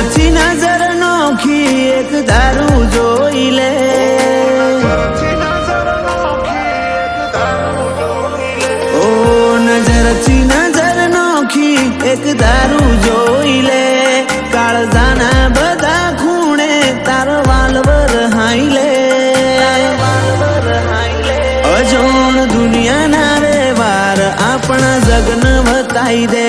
નજરથી નજર નોખી એક ધારું જોઈ લે, ઓ નજરથી નજર નોખી એક ધારું જોઈ લે, કાળજાના બધા ખૂણે તારો વાલવર હાઈ લે, અજોણ દુનિયાના વ્યવહાર આપણા જગન વતાઈ દે,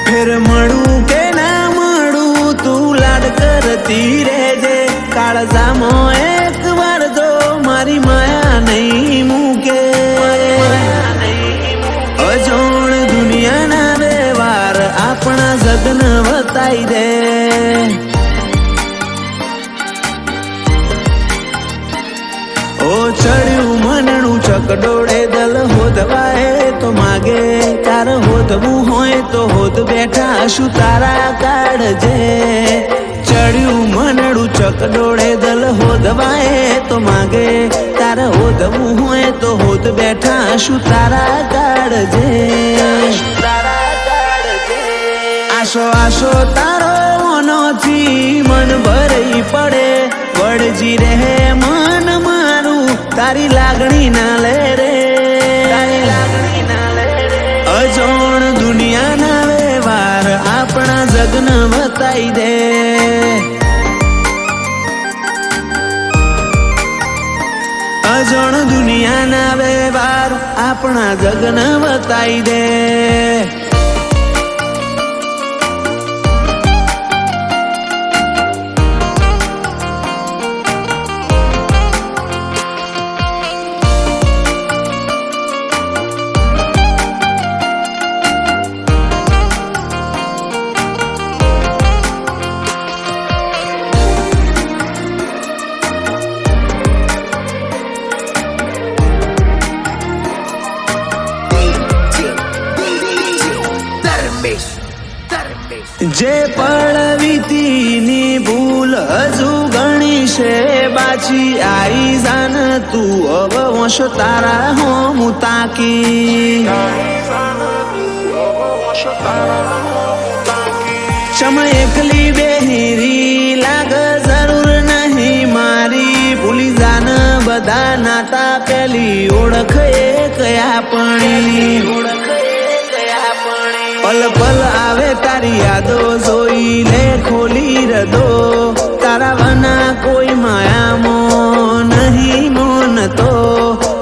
ફેર મળું કે ના મળું તું લાડ કરતી રહેજે, કાળજામાં એક વાર જો મારી માયા નહીં મૂકે, અજોણ દુનિયાના વ્યવહાર આપણા જગન વતાઈ દે, ઓ ચડ્યું મનનું ચકડોળે દલ હોદવાય તો માગે, તાર હોદવું હોય તો હોદ બેઠા શું તારા કાઢજે, ચડ્યું મનડું ચકડોળે દલ હોદવાય તો માગે, તાર હોદવું હોય તો હોદ બેઠા શું તારા કાઢજે, આશો આશો તારો મનોથી મન ભરાઈ પડે, વળજી રહે મન મારું તારી લાગણી ના લે રે, અજોણ દુનિયાના વ્યવહાર આપણા જગન વતાઈ દે, અજોણ દુનિયાના વ્યવહાર આપણા જગન વતાઈ દે, જે પળવીતીની ભૂલ હજુ ઘણી છે બાછી, આઈ જાન તું હવે વંશ તારા હોમ તાકી, ચમ એકલી બેહીરી લાગ જરૂર નહીં મારી, ભૂલી જાન બધા નાતા પેલી ઓળખ એક આપણી, પલ પલ આવે તારી યાદો જોઈ લે ખોલી રદો, તારા વના કોઈ માયામાં નહીં મોન તો,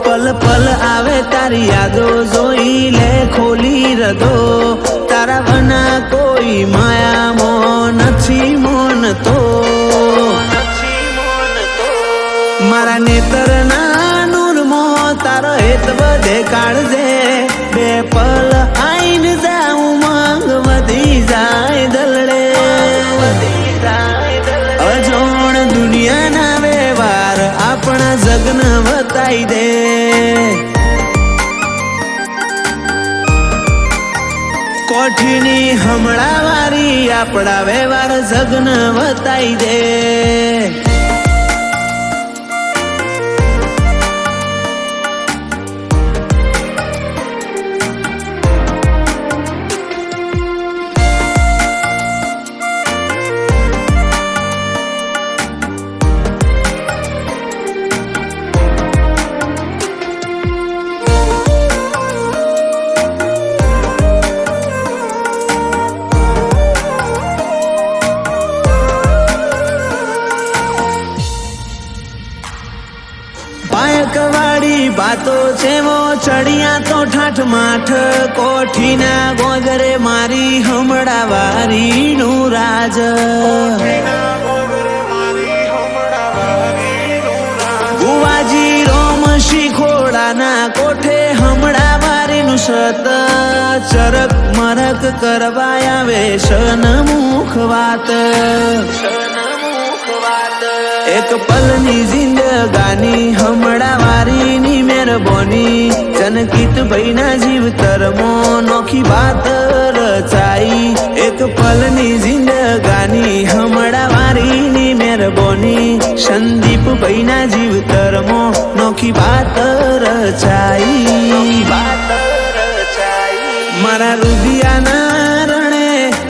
પલ પલ આવે તારી યાદો જોઈ લે ખોલી રદો, તારા વના કોઈ માયામાં નથી મોન તો, મારા નેતરના નૂરમાં તારો હેત બધે કાઢજે, બે પલ આઈન જાઉં માંગ વધી જાય દલડે, અજોણ દુનિયાના વ્યવહાર આપણા જગન વતાઈ દે, કોઠીની હમણાં વારી આપણા વ્યવહાર જગન વતાઈ દે, પાયકવાડી બાતો છે વો ચડિયા તો ઠાઠ માઠ, કોઠીના ગોગરે મારી હમણાં વારીનું રાજ, ગુવાજી રોમ શીખોડાના કોઠે હમણાં વારીનું સત, ચરક મરક કરવા આવે સનમુખ વાત, એક પલની જિંદગાની હમણાં વારીની મહેરબાની, જનકિત ભાઈના જીવતરમો નોખી વાત રચાઈ, એક પલની જિંદગાની હમણાં વારીની મહેરબાની, સંદીપ ભાઈના જીવતરમો નોખી વાત રચાઈ, મારા રૂપિયાના રણે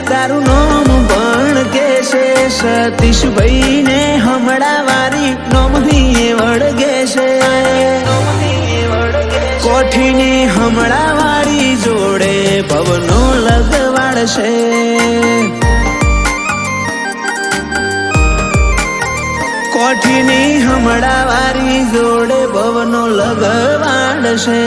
તારું નામ પણ કેશે સતીશભાઈ ને હમણાં વારી નોમની વળગે છે કોઠીની હમણાં વાળી જોડે ભવનો લગવાડશે કોઠીની હમણાં વાળી જોડે ભવનો લગવાડશે